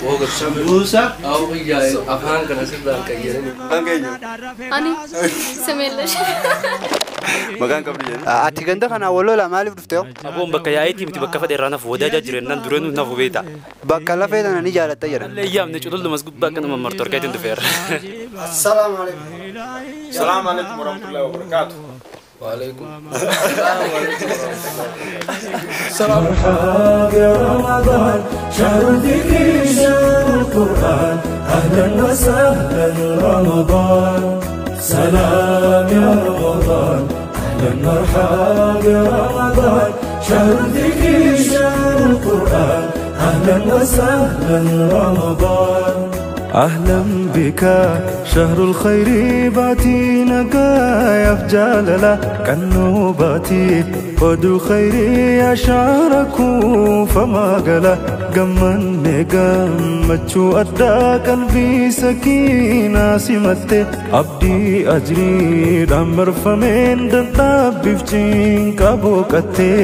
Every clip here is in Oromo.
وقت سمبوسة أو إياه أفهم كنا سيدنا كيرني أني سميلش مكان قبلي أتكلم أنا والله لا مالي بفتيو أبوم بكيايتي متبكى فديرانا فودا جرينا درونو نفو بيتا بكلا فيدا أنا نيجي على تجربة الأيام نشوف له مسجود بكنا من مرتور كايتين دفير السلام عليكم السلام عليكم ورحمة الله وبركاته وعليكم السلام يا رمضان شهر الذكر شهر القرآن أهلا وسهلا رمضان سلام يا رمضان أهلا مرحبا يا رمضان شهر الذكر شهر القرآن أهلا وسهلا رمضان أهلا بك شهر الخير باتينك يفجال له كالنوباتي ودو خير يشارك فما قال قمن قمتشو أدى قلبي سكينة سمت أبدي أجري دمر فمن دناب بفتين كابوكتي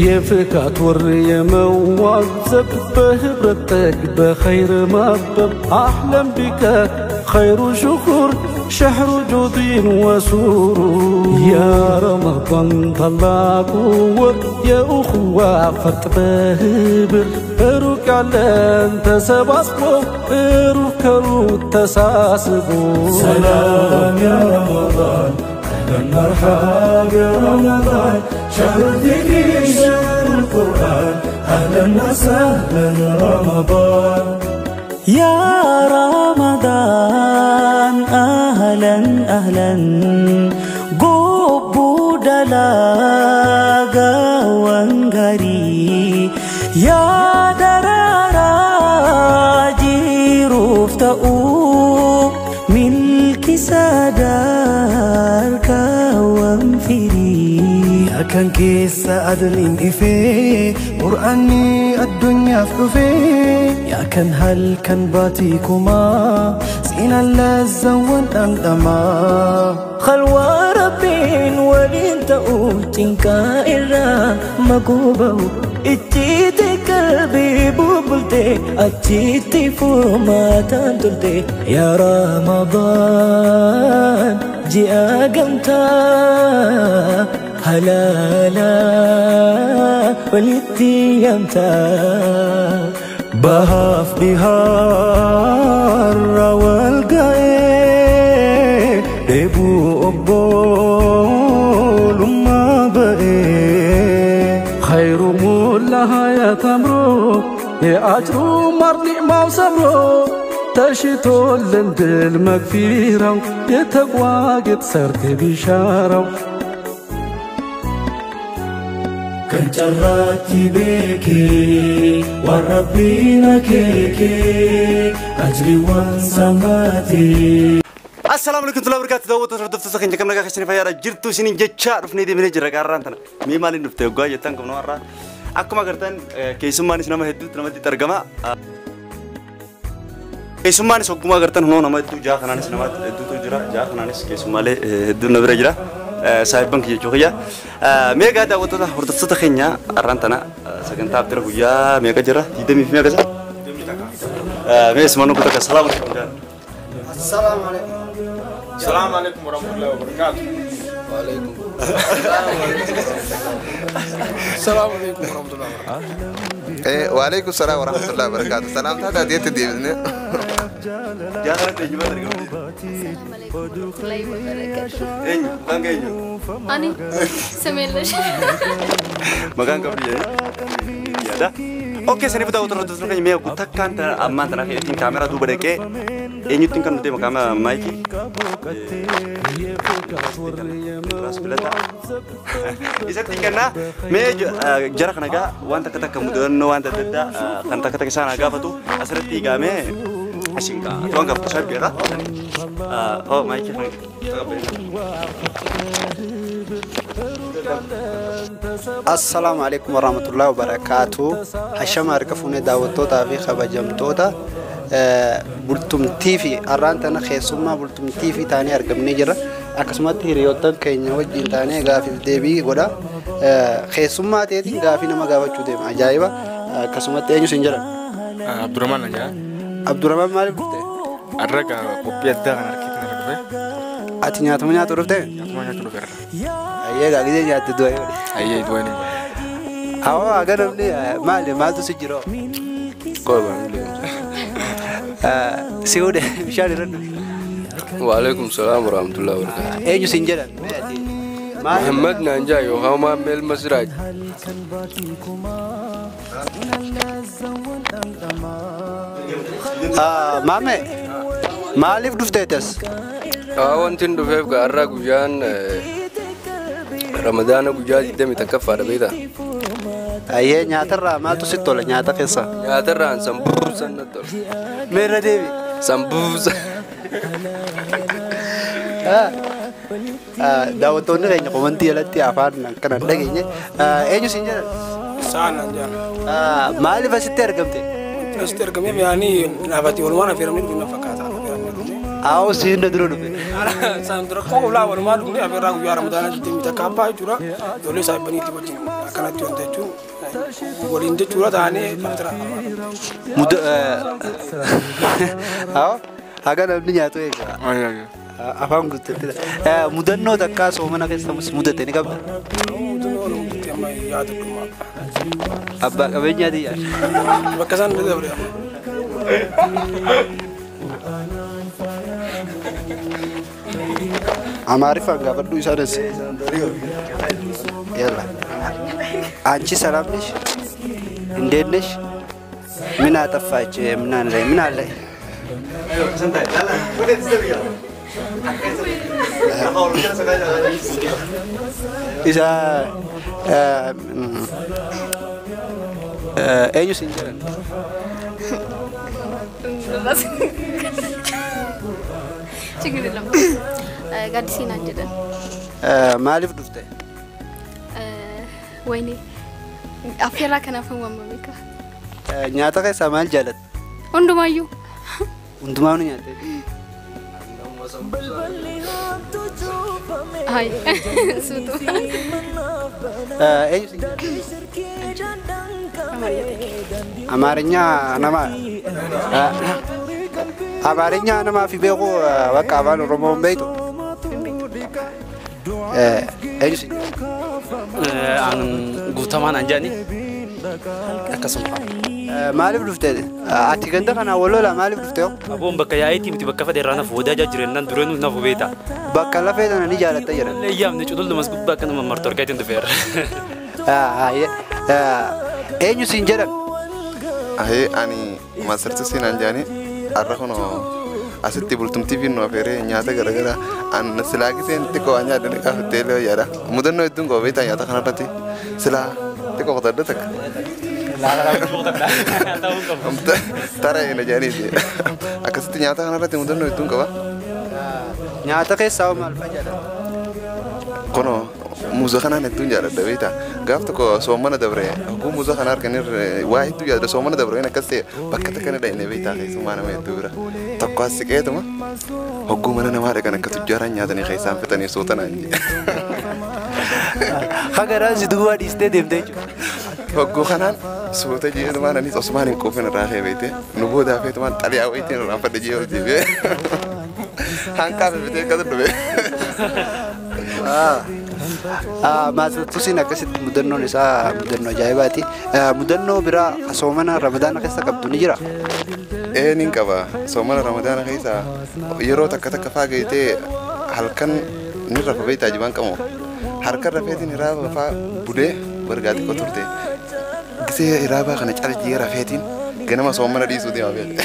يفكات وري موازب بهبرتك بخير مبب أحلم بك خير شكر شهر جود وسرور يا رمضان طلعك يا أخوة فتبهبر روك على أنت سباسبو روك تساسبو سلام يا رمضان أهلا مرحبا يا رمضان شهر الذكر شهر القرآن أهلا وسهلا رمضان يا رمضان أهلا أهلا قبو دلاغا وانغري يا درارا جيروفتأو ملك سادارك وانفري يا كان كيس أدرين إفي قرآني الدنيا فلوفي يا كان هل كان باتيكما سينا اللذة والأندما خلوة ربين ولين تقوتين كائرا مقوبة اتيتي قلبي بوبلتي اتيتي فوما تنتلتي يا رمضان جي أقمتا هلالا ولدتي يمتا بهاف بهار والقاي ديبو أبول ما بقي خير مولها يا تمرو يا أجرو مرني ما وسمرو تشتو لندل مغفيرو يتقوى قد سرت بشارو كنتراتي بيكي وربينا كيكي أجري وانسماتي السلام عليكم ورحمة الله وبركاته دوت ردفت سخين كم نجاح سنين فيا جرتو سنين جتشار في نيدي من جرا قارنتنا مي مالي نفتح وجاي يتانكم نورا أكو ما قرتن كيسماني سنما هدوت نما دي ترجمة كيسماني سوق ما قرتن هون نما هدوت جا خناني سنما هدوت جرا جا خناني كيسمالي هدوت نبرة جرا سايبان كي جوهيا ميجا دا وتدا هرت ستخينيا أرانتنا سكن تابتر هويا ميجا جرا يدمي في ميجا ميس مانو كتك السلام عليكم السلام عليكم السلام عليكم ورحمة الله وبركاته وعليكم السلام عليكم ورحمة الله وبركاته وعليكم السلام ورحمة الله وبركاته سلام هذا ديت ديبني جانا تجيب هذا اليوم إيه كان جاي أني سميلش مكان قبلي يا ده أوكي سني بدأ وتر وتر كان يميا قطع كان ترى أما ترى هي تين كاميرا دو بدك إيه نيوتين كان نتيم كاميرا مايكي إذا تيجنا مي جرا كناجا وانت كتا كمودن وانت تدا كنت كتا كسان أجا فتو أسرت تيجا مي أشينكا توان كاب تشاب بيرا أو مايكي السلام عليكم ورحمة الله وبركاته هشام أركفوني داوتوتا في خبجمتوتا بلتم تيفي أرانتنا خيسوما بلتم تيفي تاني أرقمني جرا أكسمت هيريوتن كينيا وجين تاني غافي ديبي غدا خيسوما تيتي غافي نما غافة ديم عجائبة akkasumatti eenyu siin jedhan? Abdurrahman aja. Abdurrahman maaliif dhufte? Arraga kopi adda kan harkit na dhufe. Ati nyaatuma nyaatu dhufte? Nyaatuma nyaatu dhufe. Ayyee gaagidee nyaatti du'a yoo. Ayyee du'a ni. Awwa aga namni maaltu si jira? Korban. Siude bishaan irra dhufe. Waalaikum salam warahmatullahi wabarakatuh. Eenyu siin jedhan? Muhammad Nanja Yohama Mel Masraj. Mame, maaliif dhufteetas? Wantin dhufeef gaarraa guyyaan Ramadaana guyyaa 21ffaadha beektaa? Ayyee nyaatarraa maaltu sitti tola nyaata keessa? Nyaatarraan sambuusan natti tola. Meerra deebi? Sambuusa. Daawwattoonni keenya komantii jalatti afaan akkana dhageenye eenyu siin jedhan? Saanan jaan. Maaliif asitti argamte? Asitti argamee yaani naafati walumaan affeeramee dhufu na fakkaata. Aawwa siin na dura dhufe. Saan dura qoolaa walumaan dhufne affeerraa guyyaa Ramadaana jiddee takaabbaa jechuudha. Ijoollee saabbaniitti wajjin akkanatti wanta jechuun waliin jechuudha taa'anii fantira. Aawwa haga namni nyaatu eegaa. Afaan guuttattidha. Mudannoo takkaa soomana keessa mudate ni qabda? Abbaa qabeenyaati yaada. Bakka isaan ni dabre. Amaariffaan gaafadhu isaanis. Yalla. Anchi ሰላም ነሽ? እንዴት ነሽ? ምን አጠፋች? ምን አለ? Isa eenyu siin jedhan? ችግር የለም ጋዲሲናን jedhan. Maaliif dhufte? ወይኔ affeerraa kanaafan waamamika. Nyaata keessaa maal jaalatta? Hundumayyuu. Hundumaa nu nyaatte? Hai, suutu. eenyu siin jedhan? Amaarinya namaa fi beeku bakka afaan Oromoo hin beektu. Eenyu siin An guutamaan anjaani akkasuma. Maaliif dhufte? Ati ganda kana walola maaliif dhufte? Aboon bakka yaa'itii miti bakka fadhe irraa naaf wadaajaa jireennan dureen naaf beeta. Bakka lafee sana ni jaalatta jedhan. Leeyyaamne cudul namas gubbaa akka nama martu argaatiin dhufeera. Eenyu siin jedhan? Ahee ani masarti siin anjaani arra kono asitti bultumtii fi nu afeeree nyaata garaagaraa an silaa giseen xiqqoo waan nyaadanii qaafattee illee yaada. Mudannoo hedduun qaba beektaa nyaata kanarratti silaa xiqqoo qotadda takka. Tara ina jaaniiti. Akkasitti nyaata kanarratti mudannoo hedduun qaba. Nyaata keessaa maal fa'a jaalladha? Kono muuza kanaan hedduun jaalladha beektaa. Gaaf tokko soomana dabre hogguu muuza kana arganirra waa hedduu jaalladha soomana dabre akkas ta'e bakka takka ni dha'ine beektaa keessumaa nama hedduu bira. Tokko as siqeetuma hogguu mana namaa dhaqan akka tujjaaraan nyaatanii keessaan fixanii sootanaan. Hagaraan si duwwaa dhiistee deemtee jechuudha. Hogguu kanaan soota jeetumaan anis osumaan hin quufin irraa feebete nu boodaa feetumaan xaliyaa wayitiin irraan fadhe jee hojii bee hanqaa feebetee akkatu dhufe. Maasirtuusiin akkasitti mudannoon isaa mudannoo ajaa'ibaati. Mudannoo biraa soomana Ramadaana keessa qabdu ni jira? Nin qaba. Soomana Ramadaana keessa yeroo takka takka faa gahitee halkan ni rafa beektaa jibaan qabu. Harka rafeetiin hiraaba faa budee bargaa xiqqoo turte. Gisee hiraabaa kana caljii rafeetiin ganama soomana dhiisuu deema beekte.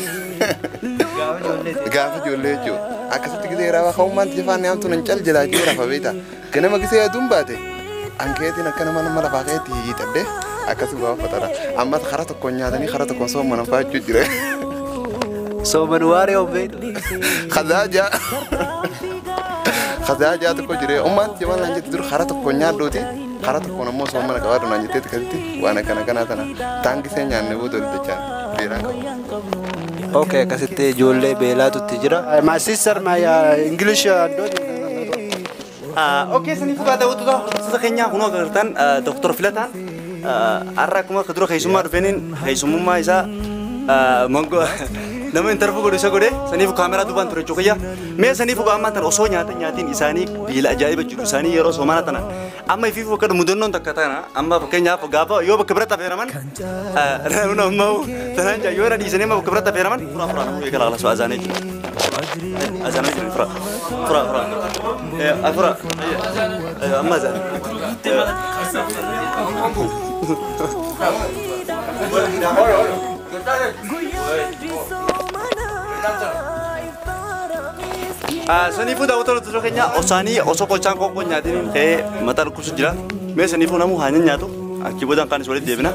Gaafa ijoollee jechuudha. Akkasitti gisee hiraabaa ka'ummaanti jafaan nyaamtu nan cal jalaa jee rafa beektaa. Ganama gisee aduun baate ankeetiin akka nama lafaa ka'eetti hiixadhee akkasii baaffatadha. Amma karaa tokkoon nyaatanii karaa tokkoon soomana fa'aa jechuu jira. Sooman waaree oombeetu. Khadaaja. Khadaaja tokko jire ummaatti jamaan naan jetti dur karaa tokkoon nyaadhuuti. Karaa tokkoon ammoo soomana qabaadhu naan jetteetti akkasitti waan akkana kanaa tana taangisee nyaanne booda walitti dachaan beelaan qabu. Okay, akkasitti ijoollee beelaatutti jira. My sister, my English Okay, sini buka daawwattoota keenya kunoo agartan Dr. Filataan أراكم خدرو خيسوما رفينين خيسوما ما إذا مانكو nama interview ko desa ko de sani fu kamera duban tore chokiya me sani fu amma tan oso nyatin isani bila ajaib jiru sani yero somana tan amma ifi fu kad mudonnon takatana amma fakenya fu gaba yo bakrata feraman no mau tananja yora di sani ma bakrata feraman fura fura no kala kala so azane fura afura amma azane sani fu dawo tolo tolo kenya osani osoko chanko ko nyadin ke matal kusujira me sani fu namu hanya nyato akibodan kan sole debina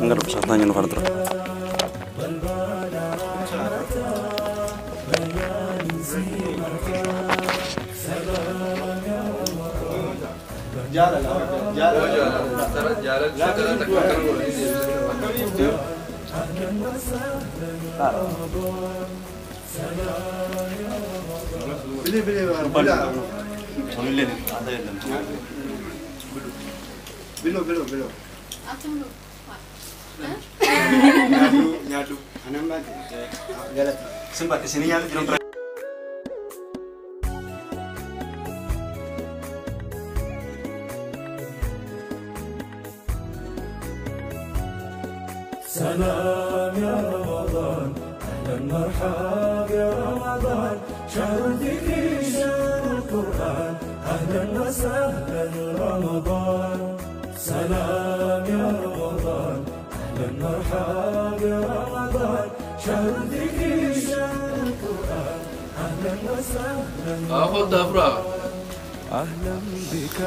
ngar pesatanya no kantra Nyadu. Anamba galat. Sempat di sini nyadu belum. سلام يا رمضان أهلا مرحبا يا رمضان شهر الذكر شهر القرآن أهلا وسهلا رمضان سلام يا رمضان أهلا مرحبا يا رمضان شهر الذكر شهر القرآن أهلا وسهلا أخذ دافرا أهلا بك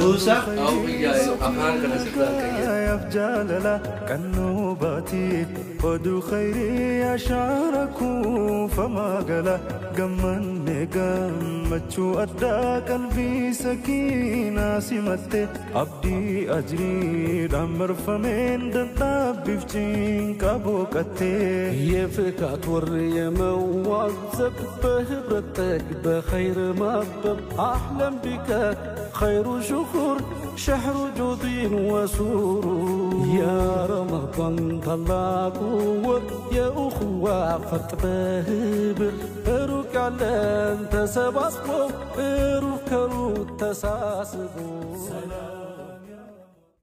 موسى أو إياه أفهم كنا سكران يا فجالة كالنوباتي خذوا خيري أشعركم فما قلا قمن قمتشو أدى قلبي سكينة سمتي أبدي أجري دمر فمن دنتا بفتين كابوكتي يفكات وري موازب بهبرتك بخير مبب أحلم بك خير شكر شهر جود وسرور يا رمضان طلع قوة يا أخوة فتبهبر روك على أنت سباسكو روك رو تساسبو